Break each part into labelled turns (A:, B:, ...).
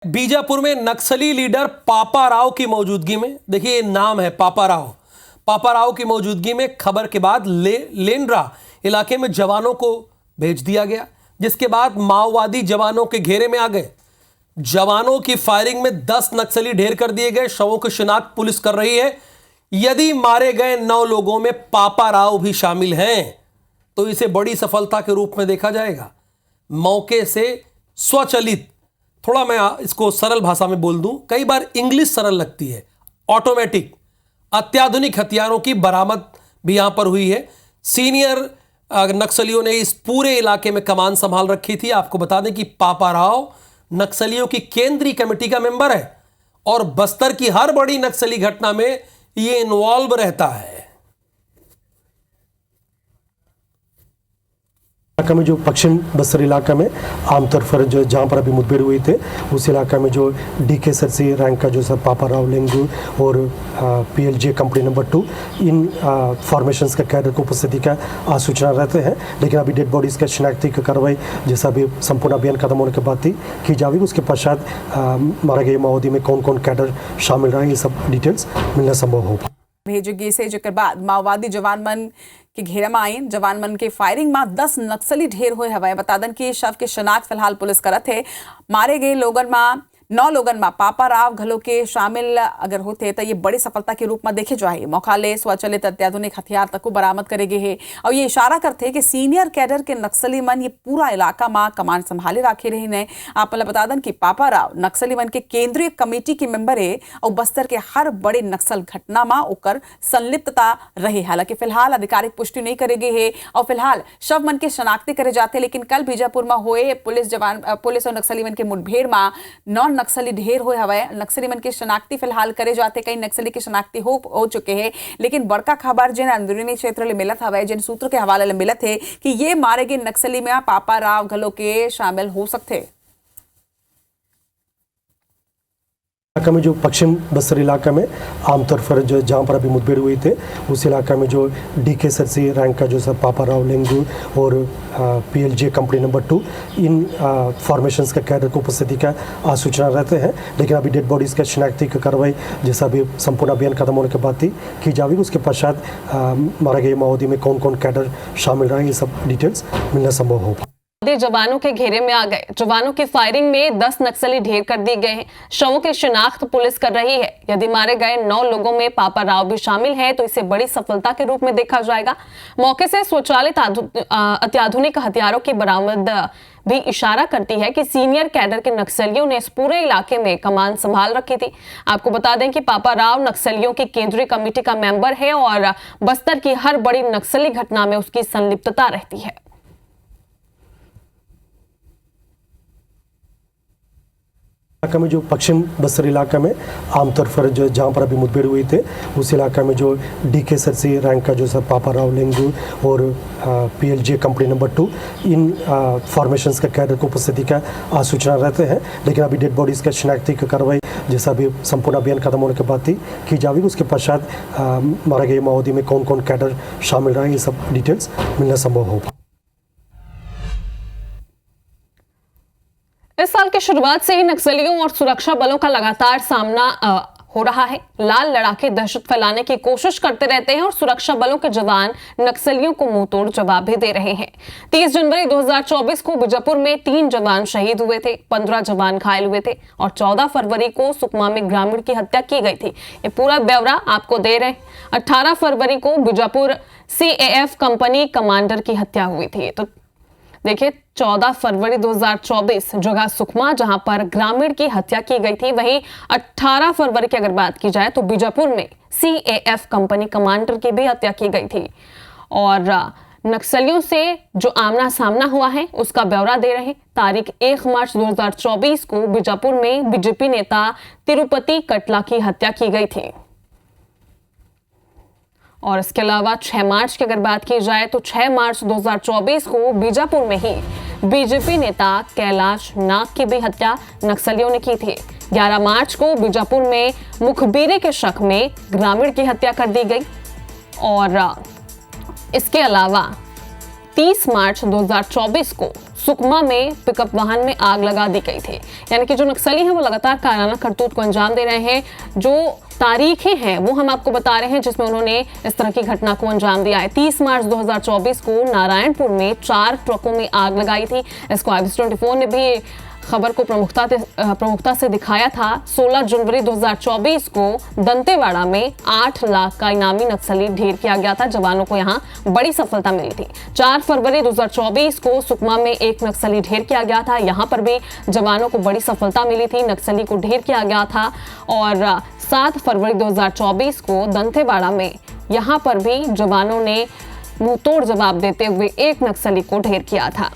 A: बीजापुर में नक्सली लीडर पापा राव की मौजूदगी में, देखिए ये नाम है पापा राव की मौजूदगी में खबर के बाद लेंड्रा इलाके में जवानों को भेज दिया गया, जिसके बाद माओवादी जवानों के घेरे में आ गए। जवानों की फायरिंग में 10 नक्सली ढेर कर दिए गए। शवों की शिनाख्त पुलिस कर रही है। यदि मारे गए 9 लोगों में पापा राव भी शामिल हैं तो इसे बड़ी सफलता के रूप में देखा जाएगा। मौके से स्वचालित, थोड़ा मैं इसको सरल भाषा में बोल दूं, कई बार इंग्लिश सरल लगती है, ऑटोमेटिक अत्याधुनिक हथियारों की बरामद भी यहां पर हुई है। सीनियर नक्सलियों ने इस पूरे इलाके में कमान संभाल रखी थी। आपको बता दें कि पापा राव नक्सलियों की केंद्रीय कमेटी का मेंबर है और बस्तर की हर बड़ी नक्सली घटना में ये इन्वॉल्व रहता है।
B: इलाका में जो पश्चिम बस्तर इलाका में आमतौर पर जो जहाँ पर अभी मुठभेड़ हुई थे उस इलाका में जो DK सरसी रैंक का जो सर पापा राव लेंगू और PLJ कंपनी नंबर 2 इन फॉर्मेशंस का कैडर को उपस्थिति का सूचना रहते हैं। लेकिन अभी डेड बॉडीज़ का शिनाख्ती की कार्रवाई जैसा अभी संपूर्ण अभियान खत्म होने के बाद ही की जाएगी। उसके पश्चात मारे गए माओवादी में कौन कौन कैडर शामिल रहा, ये सब डिटेल्स मिलना संभव होगा।
C: भेजगी से जिक्र बाद माओवादी जवान मन के घेरा में आई। जवान मन के फायरिंग में 10 नक्सली ढेर हुए हवाए। बता दें कि शव के शिनाख्त फिलहाल पुलिस करत है। मारे गए लोगन में 9 लोगन में पापा राव घलो के शामिल अगर होते तो ये बड़ी सफलता के रूप में देखे जाए। मौकाले स्वचालित अत्याधुनिक हथियार तक को बरामद करे गए हैं और ये इशारा करते कि सीनियर कैडर के नक्सली मन ये पूरा इलाका में कमान संभाले रखे रहे ने। आप बता दें कि पापा राव नक्सली मन के केंद्रीय कमेटी के मेंबर है और बस्तर के हर बड़े नक्सल घटना में ओकर संलिप्तता रहे। हालांकि फिलहाल आधिकारिक पुष्टि नहीं करे गए है और फिलहाल शव मन के शनाख्ती करे जाते। लेकिन कल बीजापुर में हुए पुलिस और नक्सली मन के मुठभेड़ में 9 नक्सली ढेर हुए हवाए। नक्सली मन की शनाख्ती फिलहाल करे जाते। कई नक्सली की शनाख्ती हो चुके हैं। लेकिन बड़का खबर जिन अंदरूनी क्षेत्र ले मिलत हवाए, जिन सूत्र के हवाले ले मिलत है कि ये मारे गए नक्सली में पापा राव घलो के शामिल हो सकते।
B: इलाका में जो पश्चिम बस्तर इलाका में आमतौर पर जो जहाँ पर अभी मुठभेड़ हुई थे उस इलाका में जो DK सरसी रैंक का जो सर पापा राव लेंगू और PLJ कंपनी नंबर 2 इन फॉर्मेशंस का कैडर को उपस्थिति का सूचना रहते हैं। लेकिन अभी डेड बॉडीज़ का शिनाख्ती की कार्रवाई जैसा अभी संपूर्ण अभियान खत्म होने के बाद ही की जाएगी। उसके पश्चात मारे गए माओवादी में कौन कौन कैडर शामिल रहा, ये सब डिटेल्स मिलना संभव होगा।
D: जवानों के घेरे में आ गए। जवानों की फायरिंग में 10 नक्सली ढेर कर दिए गए हैं। शवों की शिनाख्त पुलिस कर रही है। यदि मारे गए 9 लोगों में पापा राव भी शामिल हैं तो इसे बड़ी सफलता के रूप में देखा जाएगा। मौके से स्वचालित अत्याधुनिक हथियारों की बरामद भी इशारा करती है कि सीनियर कैडर के नक्सलियों ने इस पूरे इलाके में कमान संभाल रखी थी। आपको बता दें कि पापा राव नक्सलियों की केंद्रीय कमेटी का मेंबर है और बस्तर की हर बड़ी नक्सली घटना में उसकी संलिप्तता रहती है।
B: इलाका में जो पश्चिम बस्तर इलाका में आमतौर पर जो जहाँ पर अभी मुठभेड़ हुई थे उस इलाका में जो DK सरसी रैंक का जो सर पापा राव लेंगू और PLJ कंपनी नंबर 2 इन फॉर्मेशंस का कैडर को उपस्थिति का सूचना रहते हैं। लेकिन अभी डेड बॉडीज़ का शिनाख्ती की कार्रवाई जैसा अभी संपूर्ण अभियान खत्म होने के बाद ही की जाएगी। उसके पश्चात मारे गए माओवादी में कौन कौन कैडर शामिल रहा, ये सब डिटेल्स मिलना संभव होगा।
D: इस साल की शुरुआत से ही नक्सलियों और सुरक्षा बलों का लगातार सामना हो रहा है। लाल लड़ाके दहशत फैलाने की कोशिश करते रहते हैं और सुरक्षा बलों के जवान नक्सलियों को मुंहतोड़ जवाब भी दे रहे हैं। 30 जनवरी 2024 को बीजापुर में 3 जवान शहीद हुए थे, 15 जवान घायल हुए थे और 14 फरवरी को सुकमा में ग्रामीण की हत्या की गई थी। ये पूरा ब्यौरा आपको दे रहे हैं। 18 फरवरी को बीजापुर CAF कंपनी कमांडर की हत्या हुई थी। तो देखिए 14 फरवरी 2024 जगह सुकमा जहां पर ग्रामीण की हत्या की गई थी। वहीं 18 फरवरी की अगर बात की जाए तो बीजापुर में CAF कंपनी कमांडर की भी हत्या की गई थी। और नक्सलियों से जो आमना सामना हुआ है उसका ब्यौरा दे रहे हैं। तारीख 1 मार्च 2024 को बीजापुर में BJP नेता तिरुपति कटला की हत्या की गई थी। और इसके अलावा 6 मार्च की अगर बात की जाए तो 6 मार्च 2024 को बीजापुर में ही BJP नेता कैलाश नाग की भी हत्या नक्सलियों ने की थी। 11 मार्च को बीजापुर में मुखबिरी के शक में ग्रामीण की हत्या कर दी गई। और इसके अलावा 30 मार्च 2024 को सुकमा में पिकअप वाहन में आग लगा दी गई थी। यानी कि जो नक्सली हैं वो लगातार कायराना करतूत को अंजाम दे रहे हैं। जो तारीखें हैं वो हम आपको बता रहे हैं जिसमें उन्होंने इस तरह की घटना को अंजाम दिया है। 30 मार्च 2024 को नारायणपुर में 4 ट्रकों में आग लगाई थी। इसको IBC24 ने भी खबर को प्रमुखता से दिखाया था। 16 जनवरी 2024 को दंतेवाड़ा में 8 लाख का इनामी नक्सली ढेर किया गया था। जवानों को यहां बड़ी सफलता मिली थी। 4 फरवरी 2024 को सुकमा में एक नक्सली ढेर किया गया था। यहां पर भी जवानों को बड़ी सफलता मिली थी, नक्सली को ढेर किया गया था। और 7 फरवरी 2024 को दंतेवाड़ा में यहां पर भी जवानों ने मुंहतोड़ जवाब देते हुए एक नक्सली को ढेर किया था।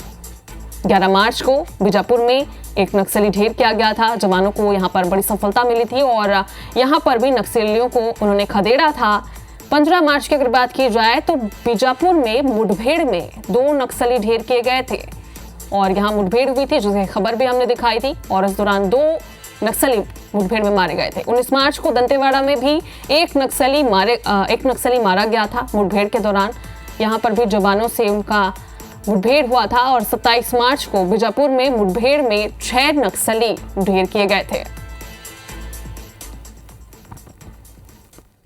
D: 11 मार्च को बीजापुर में एक नक्सली ढेर किया गया था। जवानों को यहां पर बड़ी सफलता मिली थी और यहां पर भी नक्सलियों को उन्होंने खदेड़ा था। 15 मार्च की अगर बात की जाए तो बीजापुर में मुठभेड़ में 2 नक्सली ढेर किए गए थे और यहां मुठभेड़ हुई थी जिसकी खबर भी हमने दिखाई थी और इस दौरान 2 नक्सली मुठभेड़ में मारे गए थे। 19 मार्च को दंतेवाड़ा में भी एक नक्सली मारा गया था मुठभेड़ के दौरान। यहां पर भी जवानों से उनका मुठभेड़ हुआ था और 27 मार्च को बीजापुर में मुठभेड़ में 6 नक्सली ढेर किए गए थे।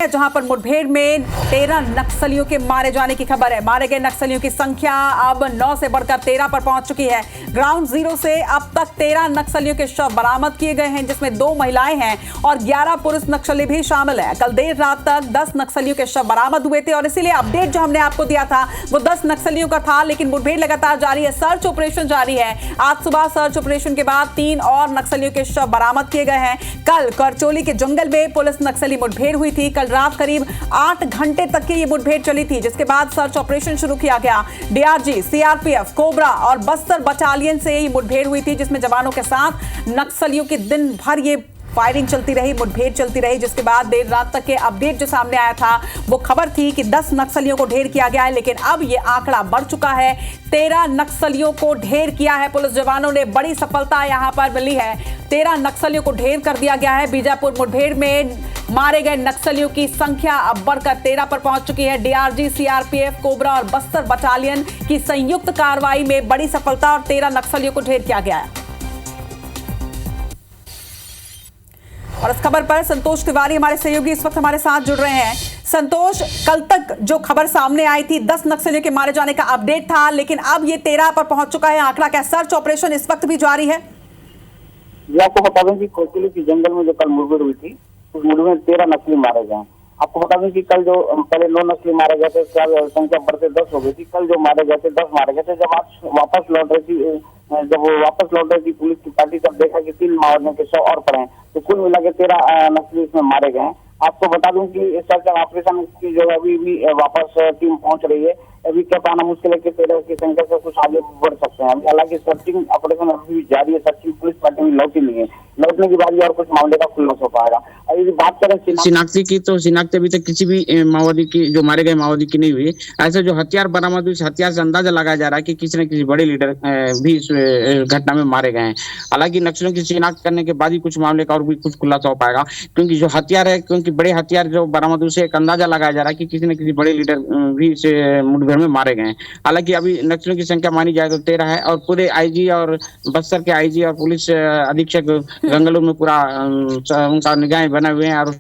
C: जहां पर मुठभेड़ में 13 नक्सलियों के मारे जाने की खबर है। मारे गए नक्सलियों की संख्या अब 9 से बढ़कर 13 पर पहुंच चुकी है। ग्राउंड जीरो से अब तक 13 नक्सलियों के शव बरामद किए गए हैं जिसमें 2 महिलाएं हैं और 11 पुरुष नक्सली भी शामिल है। कल देर रात तक 10 नक्सलियों के शव बरामद हुए थे और इसीलिए अपडेट जो हमने आपको दिया था वो 10 नक्सलियों का था, लेकिन मुठभेड़ लगातार जारी है, सर्च ऑपरेशन जारी है। आज सुबह सर्च ऑपरेशन के बाद 3 और नक्सलियों के शव बरामद किए गए हैं। कल करचोली के जंगल में पुलिस नक्सली मुठभेड़ हुई थी। कल रात करीब 8 घंटे तक की ये मुठभेड़ चली थी जिसके बाद सर्च ऑपरेशन शुरू किया गया। DRG, CRPF, कोबरा और बस्तर बटालियन से ये मुठभेड़ हुई थी जिसमें जवानों के साथ नक्सलियों की दिन भर ये फायरिंग चलती रही, मुठभेड़ चलती रही, जिसके बाद देर रात तक के अपडेट जो सामने आया था वो खबर थी कि 10 नक्सलियों को ढेर किया गया है, लेकिन अब ये आंकड़ा बढ़ चुका है। 13 नक्सलियों को ढेर किया है पुलिस जवानों ने। बड़ी सफलता यहां पर मिली है। 13 नक्सलियों को ढेर कर दिया गया है। बीजापुर मुठभेड़ में मारे गए नक्सलियों की संख्या अब बढ़कर 13 पर पहुंच चुकी है। DRG, CRPF, कोबरा और बस्तर बटालियन की संयुक्त कार्रवाई में बड़ी सफलता और 13 नक्सलियों को ढेर किया गया है। और इस खबर पर संतोष तिवारी हमारे सहयोगी इस वक्त हमारे साथ जुड़ रहे हैं। संतोष, कल तक जो खबर सामने आई थी 10 नक्सलियों के मारे जाने का अपडेट था, लेकिन अब ये 13 पर पहुंच चुका है। आंकड़ा क्या, सर्च ऑपरेशन इस वक्त भी जारी है?
E: ये आपको बता दें कि कोचली के जंगल में जो कल मुठभेड़ हुई थी उस मुठभेड़ में 13 नक्सली मारे गए। आपको बता दें कि कल जो पहले 9 नक्सली मारे गए थे, संख्या बढ़ते 10 हो गई थी। कल जो मारे गए थे 10 मारे गए थे। जब वापस लौट रही थी पुलिस की पार्टी, तब देखा कि 3 माओवादियों के शव और पड़े हैं, तो कुल मिला के 13 नक्सली इसमें मारे गए हैं। आपको बता दूं कि सर्च ऑपरेशन की जो अभी भी वापस टीम पहुंच रही है। अभी क्या पाना मुश्किल है कि 13 की संख्या से कुछ आगे बढ़ सकते हैं। हालांकि सर्चिंग ऑपरेशन अभी भी जारी है। सर्चिंग पुलिस पार्टी में लौटी नहीं है। लौटने के बाद और कुछ मामले का खुलासा हो पाएगा। और यदि बात करें
F: शिनाख्ती की, तो शिनाख्ती अभी तक किसी भी माओवादी की, जो मारे गए माओवादी की नहीं हुई। ऐसे जो हथियार बरामद हुई, हथियार से अंदाजा लगाया जा रहा है कि किसी न किसी बड़े लीडर भी इस घटना में मारे गए हैं। हालांकि नक्सलियों की शिनाख्त करने के बाद ही कुछ मामले का और भी कुछ खुलासा हो पाएगा, क्योंकि जो हथियार है, क्योंकि बड़े हथियार जो बरामद हुए, एक अंदाजा लगाया जा रहा है कि किसी न किसी बड़े लीडर भी इस मुठभेड़ में मारे गए हैं। हालांकि अभी नक्सलियों की संख्या मानी जाए तो 13 है और पूरे IG और बस्तर के IG और पुलिस अधीक्षक गंगलूर में पूरा उनका निगाहें बने हुए हैं और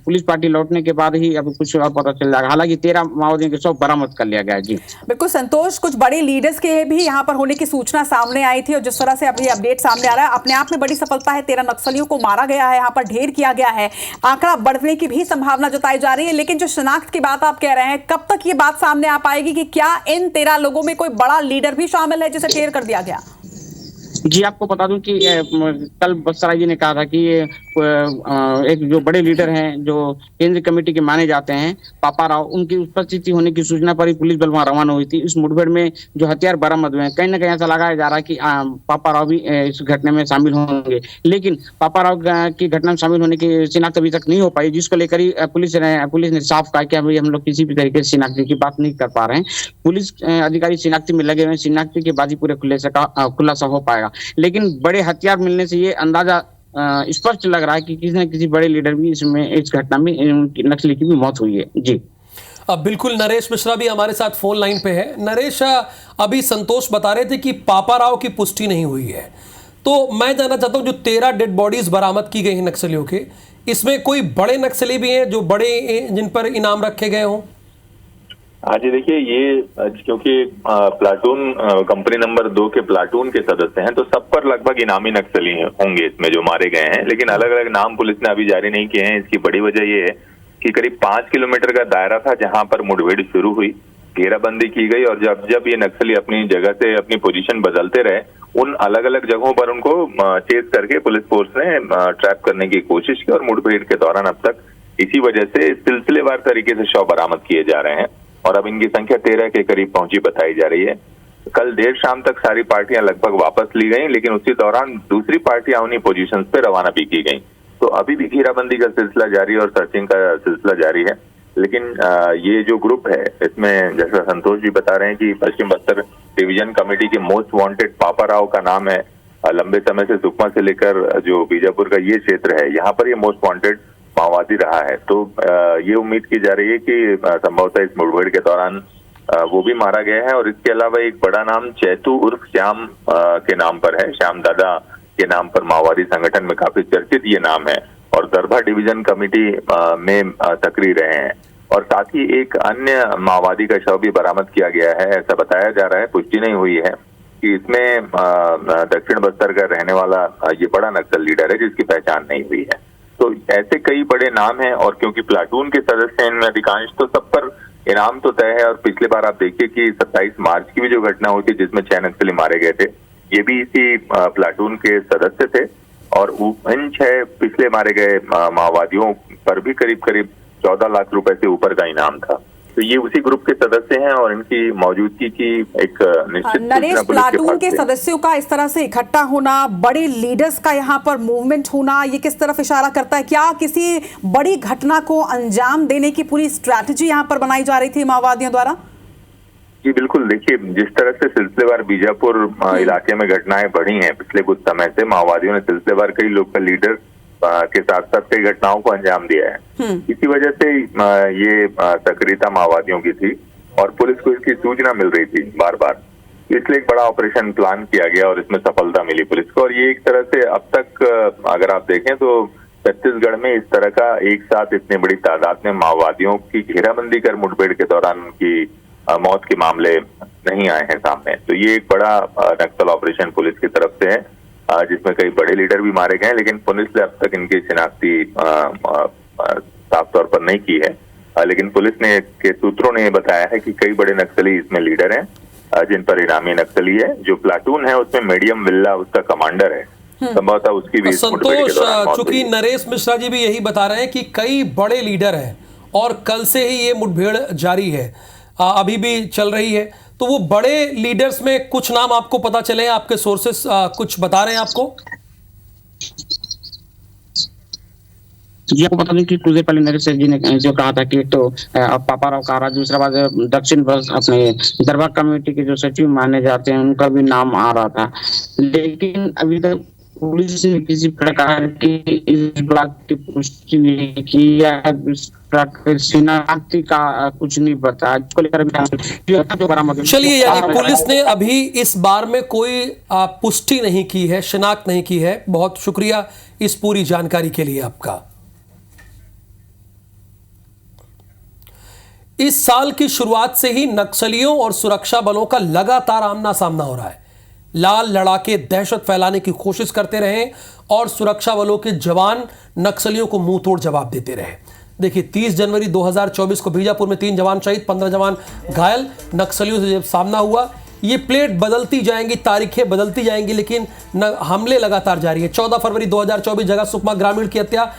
F: पुलिस पार्टी लौटने के बाद ही अभी कुछ और पता चल जाएगा। हालांकि 13 माओवादियों के शव बरामद कर लिया गया है। जी
C: बिल्कुल संतोष, कुछ बड़े लीडर्स के भी यहाँ पर होने की सूचना सामने आई थी और जिस तरह से अभी अपडेट सामने आ रहा है, अपने आप में बड़ी सफलता है। 13 नक्सलियों को मारा गया है, यहाँ पर ढेर किया गया है। आंकड़ा बढ़ने की भी संभावना जताई जा रही है, लेकिन जो शिनाख्त की बात आप कह रहे हैं, कब तक ये बात सामने आ पाएगी कि क्या इन 13 लोगों में कोई बड़ा लीडर भी शामिल है जिसे ढेर कर दिया गया?
F: जी आपको बता दूं कि कल बस्तर जी ने कहा था कि एक जो बड़े लीडर हैं, जो केंद्रीय कमेटी के माने जाते हैं, पापा राव, उनकी उपस्थिति होने की सूचना पर ही पुलिस बल वहां रवाना हुई थी। इस मुठभेड़ में जो हथियार बरामद हुए हैं, कहीं ना कहीं ऐसा लगाया जा रहा है कि पापा राव भी इस घटना में शामिल होंगे, लेकिन पापा राव की घटना में शामिल होने की शिनाख्त अभी तक नहीं हो पाई, जिसको लेकर ही पुलिस ने साफ कहा कि अभी हम लोग किसी भी तरीके से शिनाख्ती की बात नहीं कर पा रहे हैं। पुलिस अधिकारी शिनाख्ती में लगे हुए हैं, शिनाख्ती के बाद ही पूरे खुलासा हो पाएगा। लेकिन बड़े हथियार मिलने से ये अंदाजा स्पष्ट लग रहा है कि किसी न किसी बड़े लीडर भी इसमें, इस घटना में नक्सली की भी मौत हुई है। जी
A: अब बिल्कुल नरेश मिश्रा भी हमारे साथ फोन लाइन पे है। नरेश, अभी संतोष बता रहे थे कि पापा राव की पुष्टि नहीं हुई है, तो मैं जानना चाहता हूं जो 13 डेड बॉडीज बरामद की गई हैं नक्सलियों के, इसमें कोई बड़े नक्सली भी हैं जो बड़े जिन पर इनाम रखे गए हों?
G: हाँ जी, देखिए ये क्योंकि प्लाटून कंपनी नंबर 2 के प्लाटून के सदस्य हैं, तो सब पर लगभग इनामी नक्सली होंगे इसमें जो मारे गए हैं, लेकिन अलग अलग नाम पुलिस ने अभी जारी नहीं किए हैं। इसकी बड़ी वजह ये है कि करीब 5 किलोमीटर का दायरा था जहां पर मुठभेड़ शुरू हुई, घेराबंदी की गई, और जब जब ये नक्सली अपनी जगह से अपनी पोजीशन बदलते रहे, उन अलग अलग जगहों पर उनको चेस करके पुलिस फोर्स ने ट्रैप करने की कोशिश की, और मुठभेड़ के दौरान अब तक इसी वजह से सिलसिलेवार तरीके से शव बरामद किए जा रहे हैं, और अब इनकी संख्या 13 के करीब पहुंची बताई जा रही है। कल देर शाम तक सारी पार्टियां लगभग वापस ली गई, लेकिन उसी दौरान दूसरी पार्टियां उन्हीं पोजीशंस पे रवाना भी की गई। तो अभी भी घेराबंदी का सिलसिला जारी है और सर्चिंग का सिलसिला जारी है, लेकिन ये जो ग्रुप है इसमें जैसा संतोष जी बता रहे हैं कि पश्चिम बस्तर डिवीजन कमेटी के मोस्ट वांटेड पापा राव का नाम है। लंबे समय से सुकमा से लेकर जो बीजापुर का ये क्षेत्र है, यहाँ पर ये मोस्ट वांटेड माओवादी रहा है। तो ये उम्मीद की जा रही है कि संभवतः इस मुठभेड़ के दौरान वो भी मारा गया है। और इसके अलावा एक बड़ा नाम चैतू उर्फ श्याम के नाम पर है, श्याम दादा के नाम पर माओवादी संगठन में काफी चर्चित ये नाम है, और दरभा डिवीजन कमेटी में सक्रिय रहे हैं। और साथ ही एक अन्य माओवादी का शव भी बरामद किया गया है, ऐसा बताया जा रहा है, पुष्टि नहीं हुई है कि इसमें दक्षिण बस्तर का रहने वाला ये बड़ा नक्सल लीडर है जिसकी पहचान नहीं हुई है। तो ऐसे कई बड़े नाम हैं, और क्योंकि प्लाटून के सदस्य हैं इनमें अधिकांश, तो सब पर इनाम तो तय है। और पिछली बार आप देखिए कि 27 मार्च की भी जो घटना हुई थी जिसमें 6 नक्सली मारे गए थे, ये भी इसी प्लाटून के सदस्य थे, और इन 6 पिछले मारे गए माओवादियों पर भी करीब करीब 14 लाख रुपए से ऊपर का इनाम था। तो ये उसी ग्रुप के सदस्य हैं, और इनकी मौजूदगी की एक निश्चित
C: नरेश, प्लाटून के सदस्यों का इस तरह से इकट्ठा होना, बड़े लीडर्स का यहाँ पर मूवमेंट होना, ये किस तरफ इशारा करता है? क्या किसी बड़ी घटना को अंजाम देने की पूरी स्ट्रैटेजी यहाँ पर बनाई जा रही थी माओवादियों द्वारा?
G: जी बिल्कुल, देखिए जिस तरह से सिलसिलेवार बीजापुर इलाके में घटनाएं बढ़ी हैं पिछले कुछ समय से, माओवादियों ने सिलसिलेवार कई लोकल लीडर के साथ साथ कई घटनाओं को अंजाम दिया है। इसी वजह से ये सक्रियता माओवादियों की थी, और पुलिस को इसकी सूचना मिल रही थी बार बार, इसलिए एक बड़ा ऑपरेशन प्लान किया गया और इसमें सफलता मिली पुलिस को। और ये एक तरह से अब तक अगर आप देखें तो छत्तीसगढ़ में इस तरह का एक साथ इतनी बड़ी तादाद में माओवादियों की घेराबंदी कर मुठभेड़ के दौरान उनकी मौत के मामले नहीं आए हैं सामने। तो ये एक बड़ा नक्सल ऑपरेशन पुलिस की तरफ से है, जिसमें कई बड़े लीडर भी मारे गए, लेकिन पुलिस ने अब तक इनकी शिनाख्ती साफ तौर पर नहीं की है। लेकिन पुलिस ने के सूत्रों ने बताया है कि कई बड़े नक्सली इसमें लीडर हैं, जिन पर इनामी नक्सली है। जो प्लाटून है उसमें मीडियम विल्ला उसका कमांडर है, संभवतः उसकी भी
A: संतोष, चूंकि नरेश मिश्रा जी भी यही बता रहे हैं कि कई बड़े लीडर हैं और कल से ही ये मुठभेड़ जारी है, अभी भी चल रही है, तो वो बड़े लीडर्स में कुछ नाम आपको पता चले, आपके सोर्सेस कुछ बता रहे हैं आपको?
F: जी आपको बता दें कि कुछ देर पहले नरेश जी ने जो कहा था कि तो पापा राव का, दूसरा बात दक्षिण बस अपने दरबार कमेटी के जो सचिव माने जाते हैं उनका भी नाम आ रहा था, लेकिन अभी तक पुलिस ने किसी प्रकार की इस बात की पुष्टि नहीं की या शिनाख्ती का कुछ नहीं बताया, इसको लेकर
A: चलिए, यानी पुलिस ने अभी इस बार में कोई पुष्टि नहीं की है, शिनाख्त नहीं की है। बहुत शुक्रिया इस पूरी जानकारी के लिए आपका। इस साल की शुरुआत से ही नक्सलियों और सुरक्षा बलों का लगातार आमना सामना हो रहा है। लाल लड़ाके दहशत फैलाने की कोशिश करते रहे और सुरक्षा बलों के जवान नक्सलियों को मुंह तोड़ जवाब देते रहे। देखिए 30 जनवरी 2024 को बीजापुर में 3 जवान शहीद, 15 जवान घायल। नक्सलियों से जब सामना हुआ, ये प्लेट बदलती जाएंगी, तारीखें बदलती जाएंगी, लेकिन हमले लगातार जारी है। 14 फरवरी 2024 जगह सुकमा ग्रामीण की हत्या,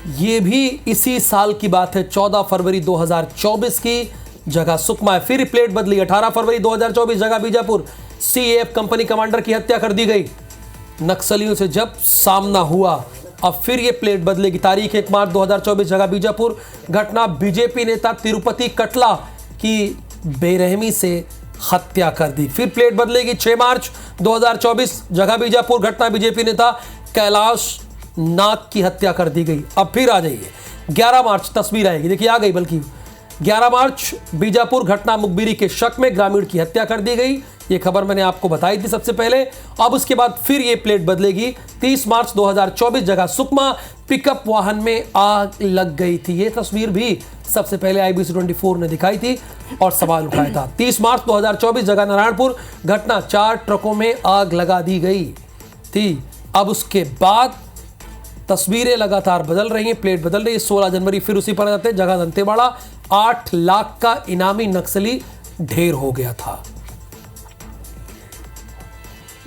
A: ये भी इसी साल की बात है। 14 फरवरी 2024 की जगह सुकमा है। फिर प्लेट बदली, 18 फरवरी 2024 जगह बीजापुर सीएएफ कंपनी कमांडर की हत्या कर दी गई। नक्सलियों से जब सामना हुआ, अब फिर ये प्लेट बदलेगी। तारीख 1 मार्च 2024 जगह बीजापुर, घटना बीजेपी नेता तिरुपति कटला की बेरहमी से हत्या कर दी। फिर प्लेट बदलेगी 6 मार्च 2024 जगह बीजापुर, घटना बीजेपी नेता कैलाश नाग की हत्या कर दी गई। अब फिर आ जाइए 11 मार्च, तस्वीर आएगी, देखिए आ गई, बल्कि 11 मार्च बीजापुर घटना मुखबिरी के शक में ग्रामीण की हत्या कर दी गई। ये खबर मैंने आपको बताई थी सबसे पहले। अब उसके बाद फिर ये प्लेट बदलेगी। 30 मार्च 2024 जगह सुकमा पिकअप वाहन में आग लग गई थी। ये तस्वीर भी सबसे पहले IBC 24 ने दिखाई थी और सवाल उठाया था। 30 मार्च 2024 जगह नारायणपुर घटना, 4 ट्रकों में आग लगा दी गई थी। अब उसके बाद तस्वीरें लगातार बदल रही हैं, प्लेट बदल रही है। 16 जनवरी फिर उसी पर आ जाते हैं, जगह दंतेवाड़ा 8 लाख का इनामी नक्सली ढेर हो गया था।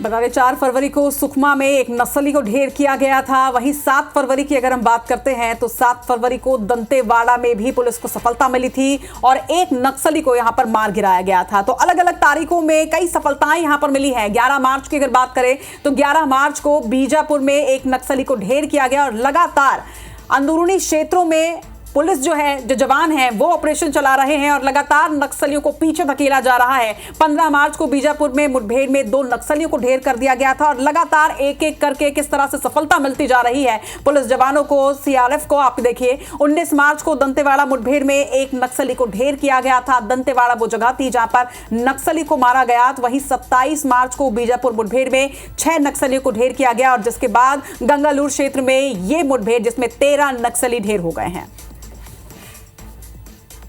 C: बता दें 4 फरवरी को सुकमा में एक नक्सली को ढेर किया गया था। वहीं 7 फरवरी की अगर हम बात करते हैं तो 7 फरवरी को दंतेवाड़ा में भी पुलिस को सफलता मिली थी और एक नक्सली को यहां पर मार गिराया गया था। तो अलग अलग तारीखों में कई सफलताएं यहां पर मिली हैं। 11 मार्च की अगर बात करें तो 11 मार्च को बीजापुर में एक नक्सली को ढेर किया गया और लगातार अंदरूनी क्षेत्रों में पुलिस जो जवान हैं वो ऑपरेशन चला रहे हैं और लगातार नक्सलियों को पीछे धकेला जा रहा है। 15 मार्च को बीजापुर में मुठभेड़ में 2 नक्सलियों को ढेर कर दिया गया था और लगातार एक एक करके किस तरह से सफलता मिलती जा रही है पुलिस जवानों को, CRF को। आप देखिए 19 मार्च को दंतेवाड़ा मुठभेड़ में एक नक्सली को ढेर किया गया था। दंतेवाड़ा वो जगह थी जहां पर नक्सली को मारा गया। तो वहीं 27 मार्च को बीजापुर मुठभेड़ में 6 नक्सलियों को ढेर किया गया और जिसके बाद गंगालूर क्षेत्र में ये मुठभेड़ जिसमें 13 नक्सली ढेर हो गए हैं।